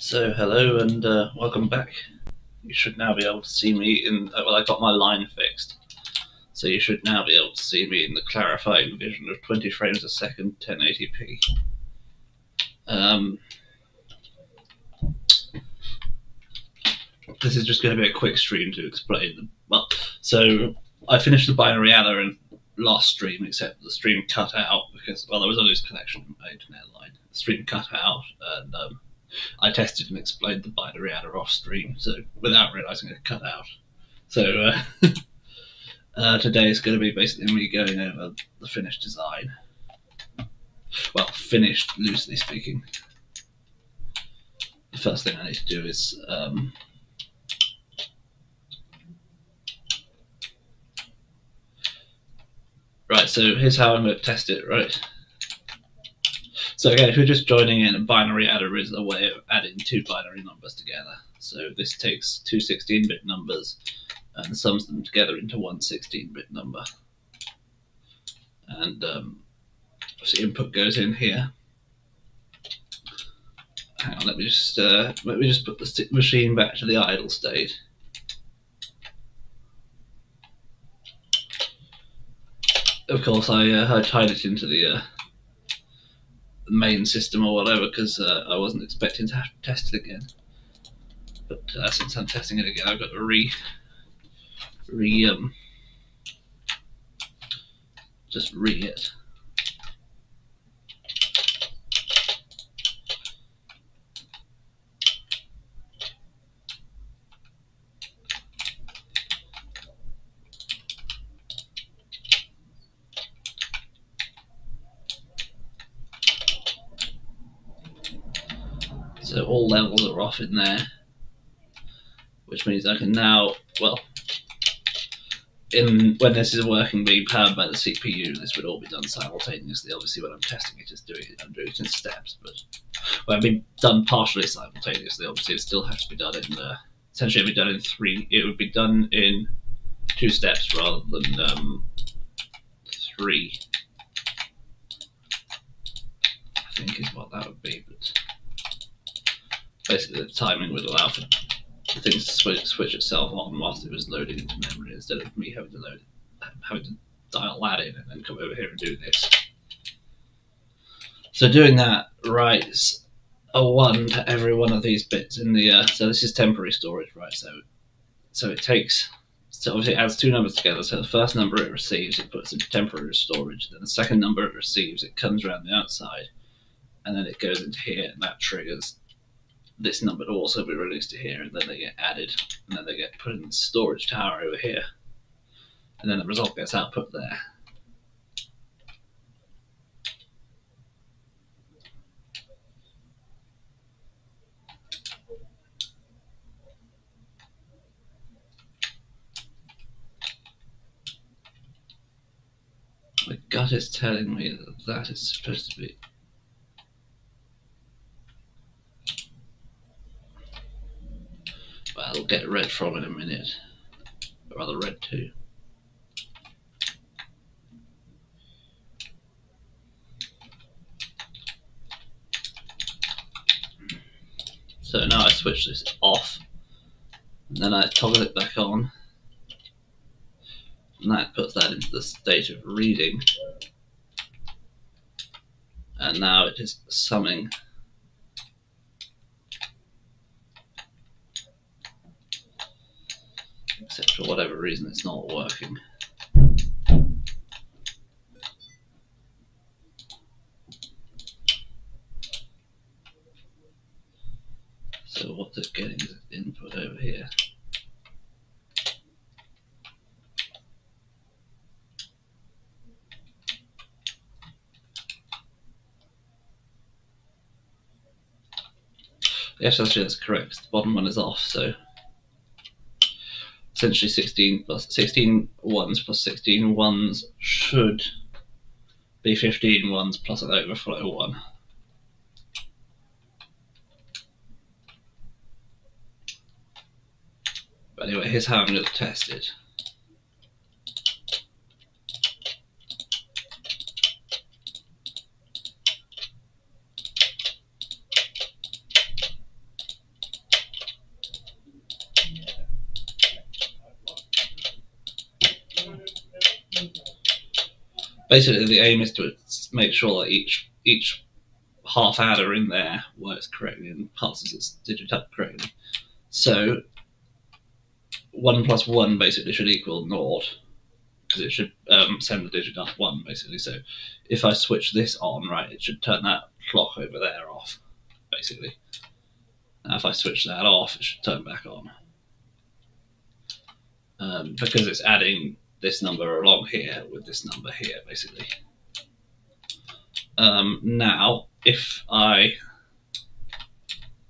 So hello and welcome back. You should now be able to see me in, well, I got my line fixed. So you should now be able to see me in the clarifying vision of 20 frames a second, 1080p. This is just going to be a quick stream to explain them. Well, so I finished the binary adder in last stream, except the stream cut out because, well, there was a loose connection in my internet line. The stream cut out and I tested and explained the binary adder off stream, so without realizing it cut out. So today is going to be basically me going over the finished design. Well, finished, loosely speaking. The first thing I need to do is right, so here's how I'm going to test it, right? So again, if you're just joining in, a binary adder is a way of adding two binary numbers together. So this takes two 16-bit numbers and sums them together into one 16-bit number. And so input goes in here. Hang on, let me just put the machine back to the idle state. Of course, I tied it into the main system or whatever because I wasn't expecting to have to test it again. But since I'm testing it again, I've got to just re it. So all levels are off in there, which means I can now, well, when this is working, being powered by the CPU, this would all be done simultaneously. Obviously, when I'm testing it, I'm doing it in steps, but well, it'd be done partially simultaneously. Obviously, it still has to be done in essentially it'd be done in three. It would be done in 2 steps rather than 3. I think is what that would be, but basically the timing would allow for the things to switch itself on whilst it was loading into memory instead of me having to dial that in and then come over here and do this. So doing that writes a 1 to every one of these bits in the so this is temporary storage, right? So it takes, so obviously it adds 2 numbers together. So the first number it receives, it puts into temporary storage. Then the second number it receives, it comes around the outside, and then it goes into here, and that triggers this number to also be released to here, and then they get added, and then they get put in the storage tower over here, and then the result gets output there. My gut is telling me that that is supposed to be. Well, I'll get red from in a minute, or rather red 2. So now I switch this off, and then I toggle it back on, and that puts that into the state of reading, and now it is summing. Except for whatever reason it's not working. So what it's getting is input over here. Yes, actually that's correct. The bottom one is off, so essentially 16 ones plus 16 ones should be 15 ones plus an overflow 1. But anyway, here's how I'm going to test it. Basically, the aim is to make sure that each half adder in there works correctly and passes its digit up correctly. So 1 plus 1 basically should equal naught, because it should send the digit up 1 basically. So if I switch this on, right, it should turn that clock over there off basically. Now if I switch that off, it should turn back on, because it's adding this number along here with this number here basically. Now if I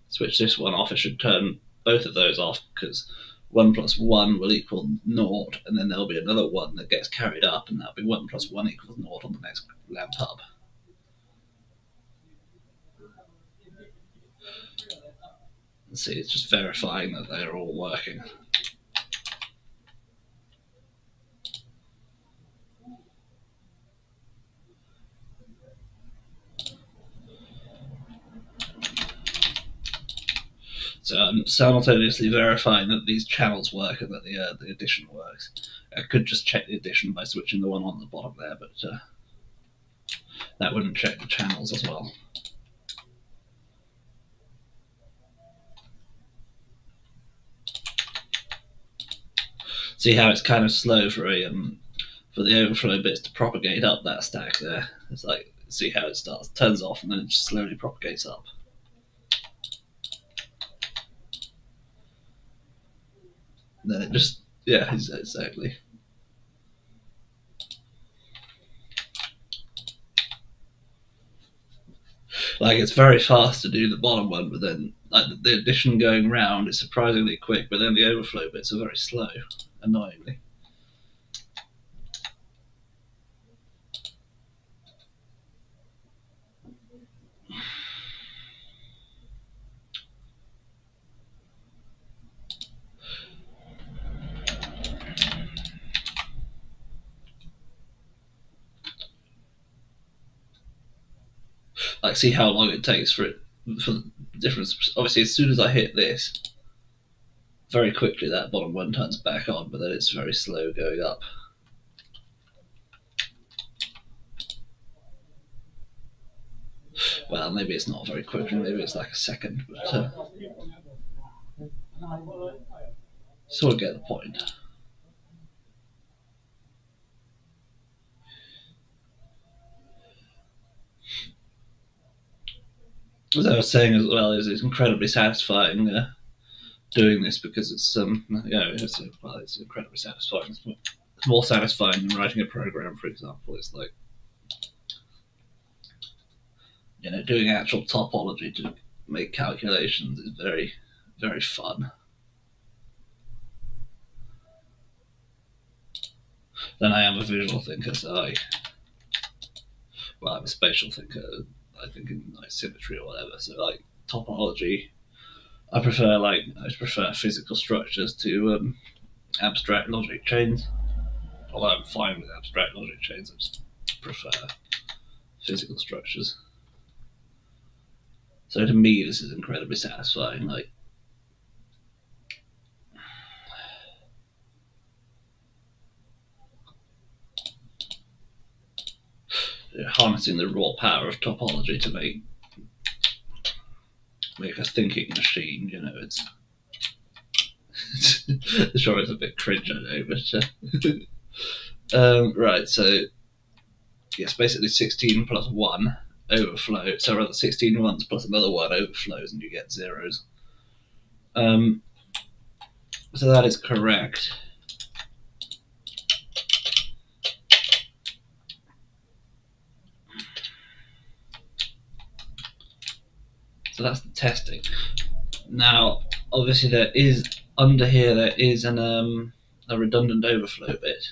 switch this one off, it should turn both of those off, because 1 plus 1 will equal naught, and then there'll be another 1 that gets carried up, and that'll be 1 plus 1 equals naught on the next lamp up. See, it's just verifying that they're all working. So I'm simultaneously verifying that these channels work and that the addition works. I could just check the addition by switching the one on the bottom there, but that wouldn't check the channels as well. See how it's kind of slow for the overflow bits to propagate up that stack there. It's like, see how it turns off, and then it just slowly propagates up. And then it just, yeah, exactly. Like, it's very fast to do the bottom one, but then like the addition going round is surprisingly quick, but then the overflow bits are very slow, annoyingly. Like, see how long it takes for the difference. Obviously, as soon as I hit this, very quickly that bottom one turns back on, but then it's very slow going up. Well, maybe it's not very quickly, maybe it's like a second, but sort of get the point. As I was saying as well, it's incredibly satisfying doing this, because it's it's incredibly satisfying. It's more satisfying than writing a program, for example. It's like, doing actual topology to make calculations is very, very fun. Then I am a visual thinker, so I'm a spatial thinker. I think in like symmetry or whatever. So like topology, I prefer physical structures to abstract logic chains. Although I'm fine with abstract logic chains, I just prefer physical structures. So to me, this is incredibly satisfying. Like, harnessing the raw power of topology to make a thinking machine. It's sure it's a bit cringe, I know, but right. So yes, basically 16 plus 1 overflow. So rather 16 ones plus another 1 overflows, and you get zeros. So that is correct. So that's the testing. Now, obviously, there is under here there is a redundant overflow bit,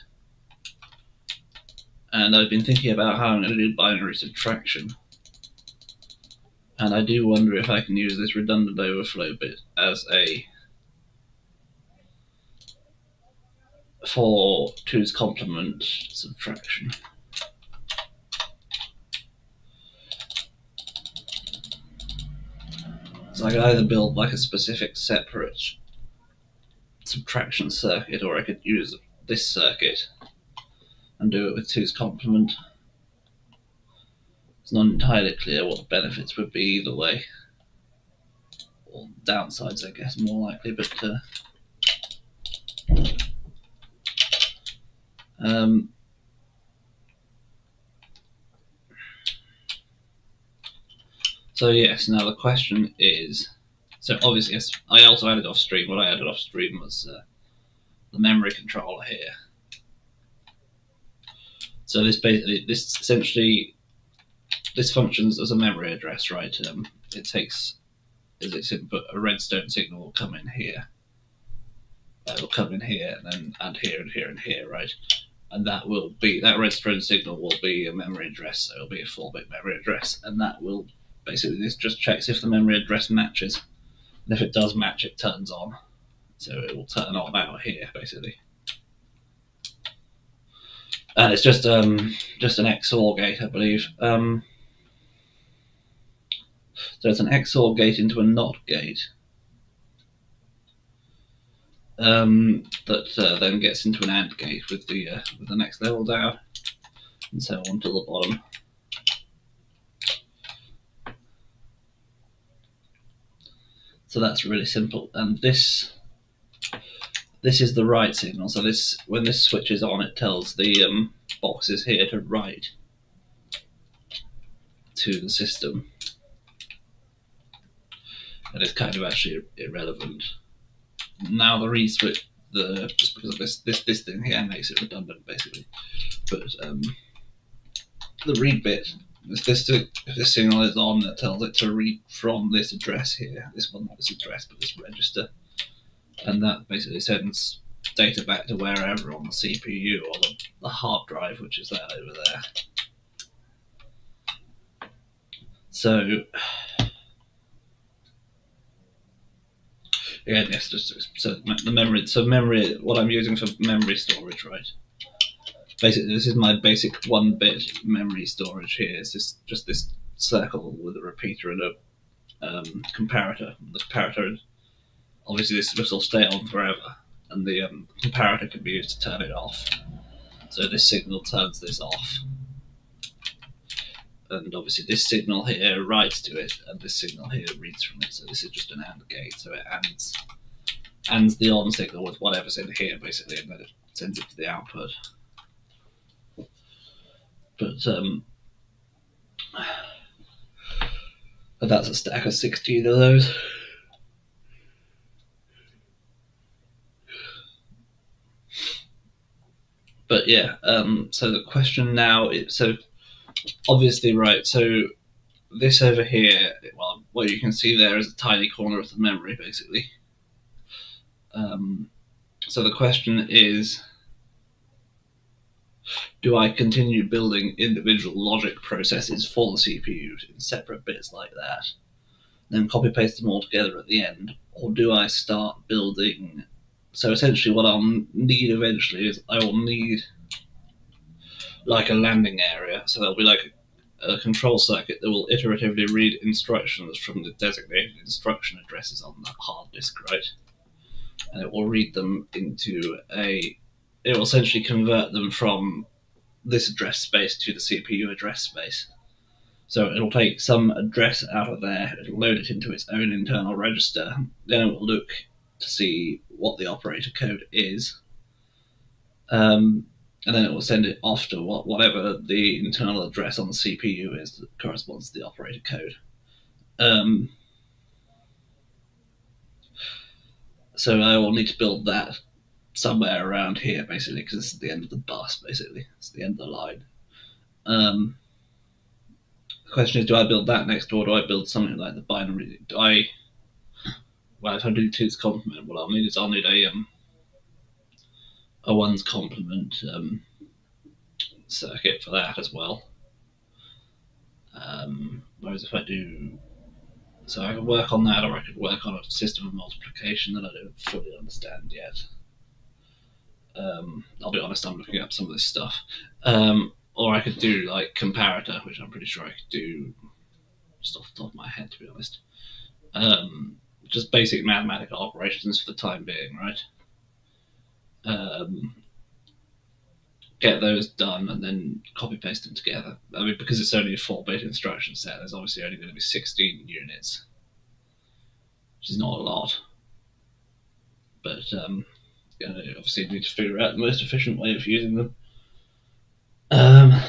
and I've been thinking about how I'm going to do binary subtraction. And I do wonder if I can use this redundant overflow bit as for 2's complement subtraction. So I could either build like a specific separate subtraction circuit, or I could use this circuit and do it with 2's complement. it's not entirely clear what the benefits would be either way, or downsides, I guess, more likely. But so yes, now the question is, so obviously yes, I also added off stream. What I added off stream was the memory controller here. So this essentially functions as a memory address, right? It takes as its input a redstone signal will come in here. It will come in here and then add here and here and here, right? And that redstone signal will be a memory address. So it'll be a 4-bit memory address, and that will basically, this just checks if the memory address matches. And if it does match, it turns on. So it will turn on out here, basically. And it's just an XOR gate, I believe. So it's an XOR gate into a NOT gate that then gets into an AND gate with the next level down, and so on to the bottom. So that's really simple. And this is the write signal. So when this switches on, it tells the boxes here to write to the system. And it's kind of actually irrelevant. Now the read switch, just because of this thing here makes it redundant basically. But the read bit, if this signal is on, it tells it to read from this address here. This one, not this address, but this register. And that basically sends data back to wherever on the CPU or the hard drive, which is that over there. So again, yes, so the memory. So memory, what I'm using for memory storage, right? Basically, this is my basic 1-bit memory storage here. It's just this circle with a repeater and a comparator. The comparator, obviously, this will stay on forever, and the comparator can be used to turn it off. So this signal turns this off, and obviously this signal here writes to it, and this signal here reads from it. So this is just an AND gate. So it ANDs the on signal with whatever's in here, basically, and then it sends it to the output. But that's a stack of 16 of those. But yeah, so the question now is, so obviously, right, so this over here, well, what you can see there is a tiny corner of the memory, basically. So the question is, do I continue building individual logic processes for the CPU in separate bits like that, then copy paste them all together at the end, or do I start building? So essentially what I'll need eventually is I will need like a landing area. So there'll be like a control circuit that will iteratively read instructions from the designated instruction addresses on the hard disk, right? And it will read them into it will essentially convert them from this address space to the CPU address space. So it'll take some address out of there, it'll load it into its own internal register, then it will look to see what the operator code is, and then it will send it off to whatever the internal address on the CPU is that corresponds to the operator code. So I will need to build that somewhere around here, basically, because this is the end of the bus, basically. It's the end of the line. The question is, do I build that next, or do I build something like the binary? Well, if I do 2's complement, what I'll need is a 1's complement circuit for that as well. Whereas if I do, so I could work on that, or I could work on a system of multiplication that I don't fully understand yet. I'll be honest, I'm looking up some of this stuff. Or I could do like comparator, which I'm pretty sure I could do just off the top of my head, to be honest. Just basic mathematical operations for the time being, right? get those done, and then copy paste them together. I mean, because it's only a 4-bit instruction set, there's obviously only going to be 16 units, which is not a lot. But obviously, you need to figure out the most efficient way of using them. And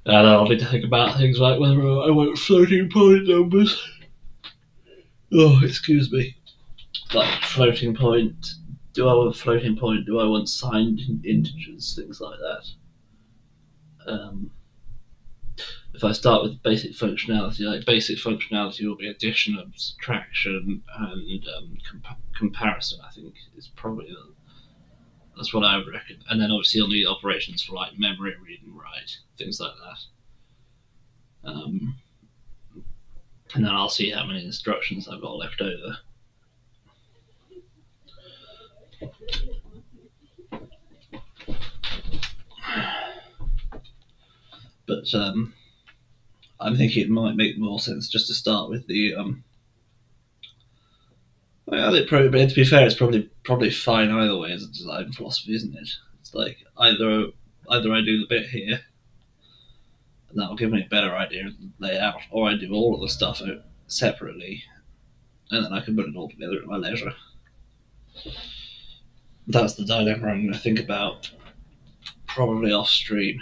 I'll need to think about things like whether I want floating point numbers. Oh, excuse me. Like floating point. Do I want floating point? Do I want signed integers? Things like that. If I start with basic functionality, like basic functionality will be addition and subtraction and comparison. I think is probably that's what I would reckon. And then obviously you'll need operations for like memory, read and write, things like that. And then I'll see how many instructions I've got left over. But I'm thinking it might make more sense just to start with the. Well, to be fair, it's probably fine either way as a design philosophy, isn't it? It's like either I do the bit here, and that'll give me a better idea of the layout, or I do all of the stuff out separately, and then I can put it all together at my leisure. That's the dilemma I'm going to think about, probably off stream.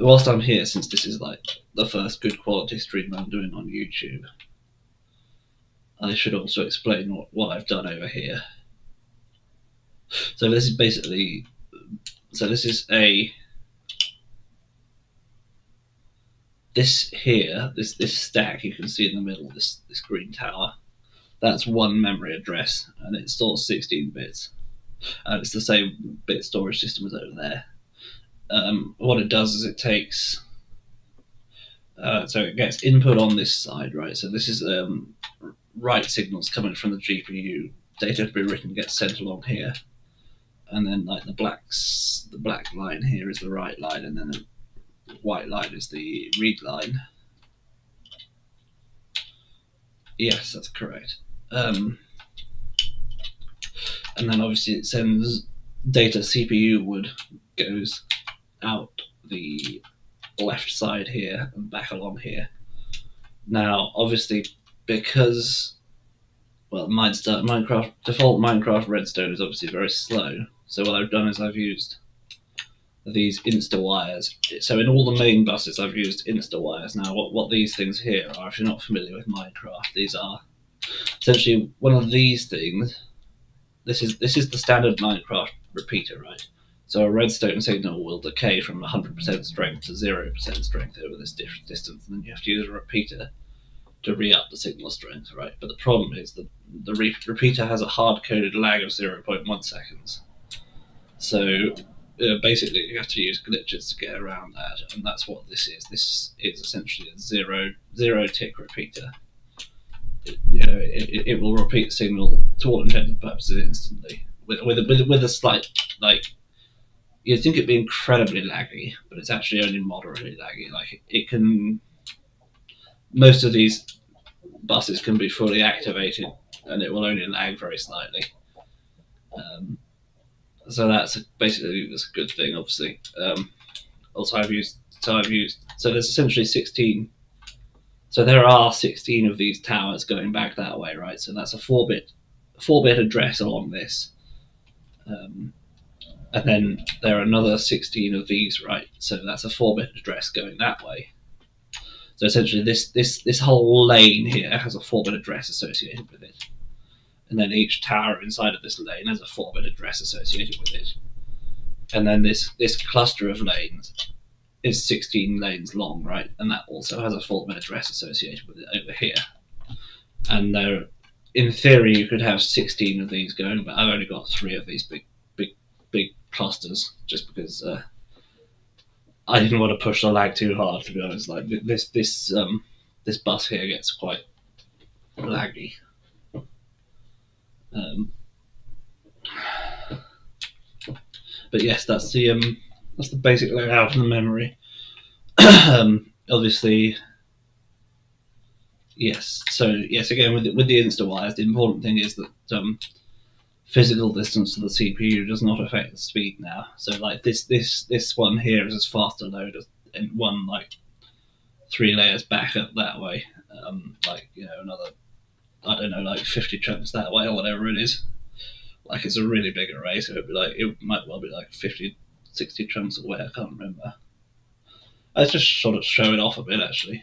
Whilst I'm here, since this is like the first good quality stream I'm doing on YouTube, I should also explain what I've done over here. So this is basically, this is this here, this stack you can see in the middle, this green tower, that's one memory address, and it stores 16 bits. And it's the same bit storage system as over there. What it does is it takes, so it gets input on this side, right? So this is write signals coming from the GPU. Data to be written gets sent along here, and then like the black line here is the write line, and then the white line is the read line. Yes, that's correct. And then obviously it sends data CPU would goes out the left side here and back along here. Now, obviously, because Minecraft default Minecraft redstone is obviously very slow. So what I've done is I've used these insta wires. So in all the main buses, I've used insta wires. Now, what these things here are, if you're not familiar with Minecraft, these are essentially one of these things. This is the standard Minecraft repeater, right? So a redstone signal will decay from 100% strength to 0% strength over this distance, and then you have to use a repeater to re-up the signal strength, right? But the problem is that the repeater has a hard-coded lag of 0.1 seconds. So basically you have to use glitches to get around that, and that's what this is. This is essentially a zero tick repeater. It will repeat the signal to all intents and purposes instantly, with a slight, like, you'd think it'd be incredibly laggy, but it's actually only moderately laggy. Like, it can, most of these buses can be fully activated, and it will only lag very slightly. So that's basically a good thing, obviously. Also, so there's essentially 16. So there are 16 of these towers going back that way, right? So that's a 4-bit address along this. And then there are another 16 of these, right? So that's a 4-bit address going that way. So essentially this whole lane here has a 4-bit address associated with it. And then each tower inside of this lane has a 4-bit address associated with it. And then this cluster of lanes is 16 lanes long, right? And that also has a 4-bit address associated with it over here. And there, in theory, you could have 16 of these going, but I've only got 3 of these big clusters, just because I didn't want to push the lag too hard. To be honest, like this bus here gets quite laggy. But yes, that's the basic layout of the memory. Obviously, yes. So yes, again with the insta wires, the important thing is that physical distance to the CPU does not affect the speed now. So like this one here is as fast a load as in one like 3 layers back up that way. Like another, I don't know, like 50 chunks that way or whatever it is. Like it's a really big array, so it might well be like 50, 60 chunks away. I can't remember. I was just sort of show it off a bit actually.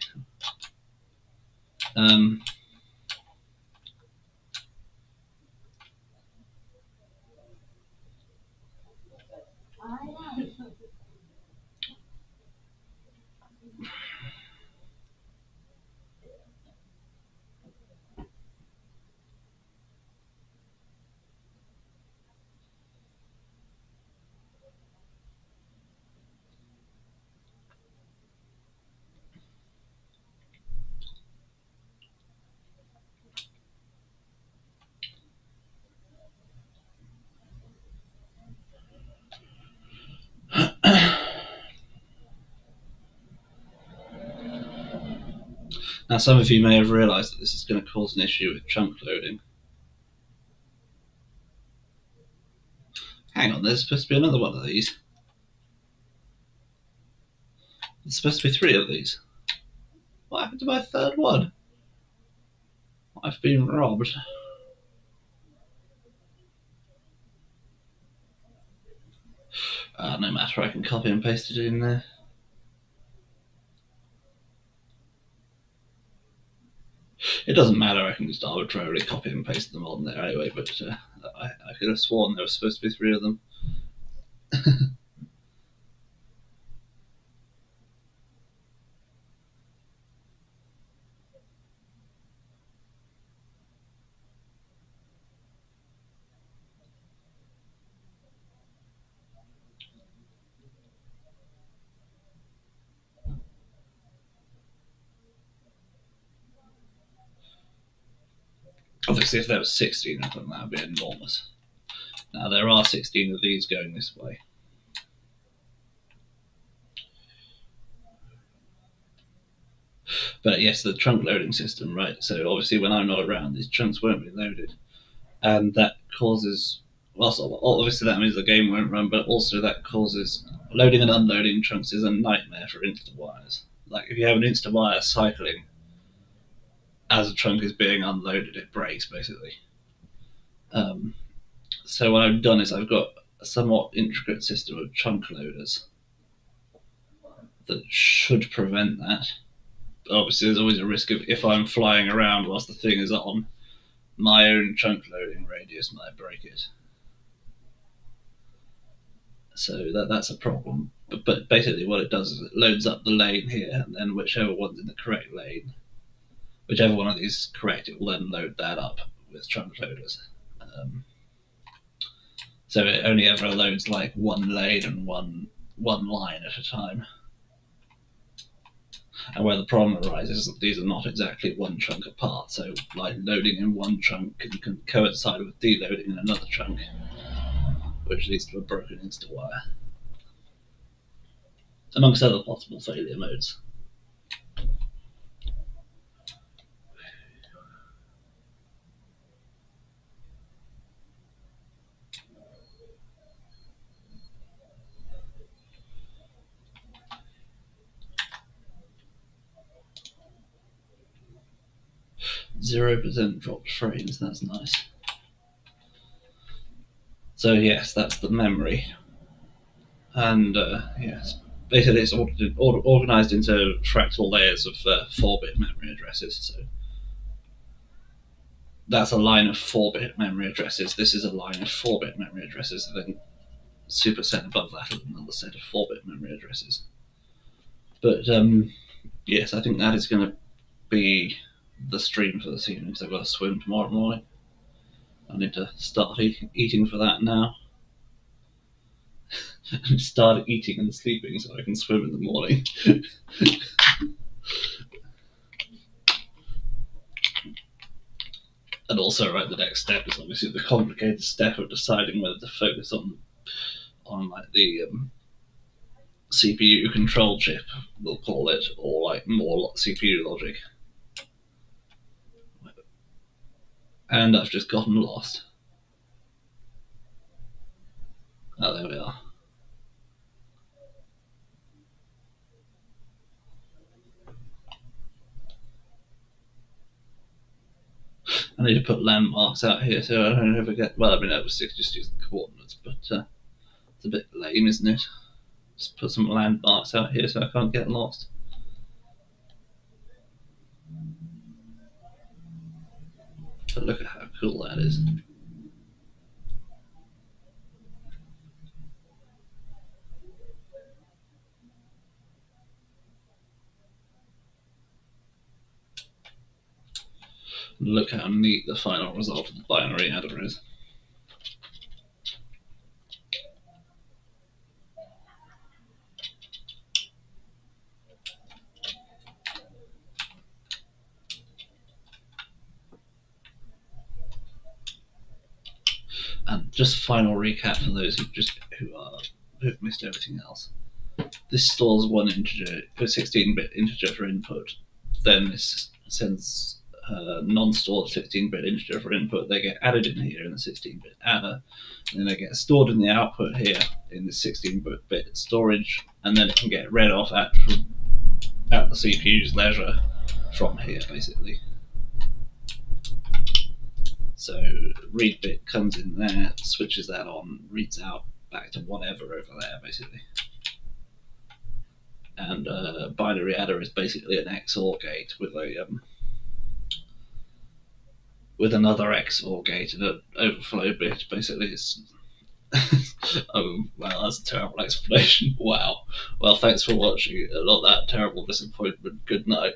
Um, Now, some of you may have realised that this is going to cause an issue with chunk loading. Hang on, there's supposed to be another one of these. There's supposed to be 3 of these. What happened to my third one? I've been robbed. No matter, I can copy and paste it in there. It doesn't matter, I can just arbitrarily copy and paste them on there anyway, but I could have sworn there was supposed to be 3 of them. Obviously, if there was 16 of them, that would be enormous. Now, there are 16 of these going this way. But yes, the trunk loading system, right? So obviously, when I'm not around, these chunks won't be loaded. And that causes, well, obviously that means the game won't run, but also that causes loading and unloading chunks is a nightmare for insta-wires. Like, if you have an insta-wire cycling as a chunk is being unloaded, it breaks, basically. So what I've done is I've got a somewhat intricate system of chunk loaders that should prevent that. Obviously, there's always a risk of if I'm flying around whilst the thing is on, my own chunk loading radius might break it. So that's a problem. But basically, what it does is it loads up the lane here, and then whichever one's in the correct lane, whichever one of these is correct, it will then load that up with chunk loaders. So it only ever loads like one lane and one line at a time. And where the problem arises is that these are not exactly one chunk apart. So like loading in one chunk can coincide with deloading in another chunk, which leads to a broken insta-wire, amongst other possible failure modes. 0% dropped frames, that's nice. So yes, that's the memory. And yes, basically it's organized into fractal layers of 4-bit memory addresses. So that's a line of 4-bit memory addresses. This is a line of 4-bit memory addresses. And then superset above that is another set of 4-bit memory addresses. But yes, I think that is going to be the stream for this evening because I've got to swim tomorrow morning. I need to start eating for that now. Start eating and sleeping so I can swim in the morning. And also, right, the next step is obviously the complicated step of deciding whether to focus on like the CPU control chip, we'll call it, or like more CPU logic. And I've just gotten lost. Oh, there we are. I need to put landmarks out here so I don't ever get. Well, I mean, obviously just use the coordinates, but it's a bit lame, isn't it? Just put some landmarks out here so I can't get lost. But look at how cool that is. Look how neat the final result of the binary adder is. And just final recap for those who've missed everything else. This stores one integer, a 16-bit integer for input. Then this sends a non-stored 16-bit integer for input. They get added in here in the 16-bit adder, and then they get stored in the output here in the 16-bit storage, and then it can get read off at the CPU's leisure from here, basically. So read bit comes in there, switches that on, reads out back to whatever over there, basically. And binary adder is basically an XOR gate with another XOR gate and an overflow bit. Basically, it's oh well, that's a terrible explanation. Wow. Well, thanks for watching. Not that terrible disappointment. Good night.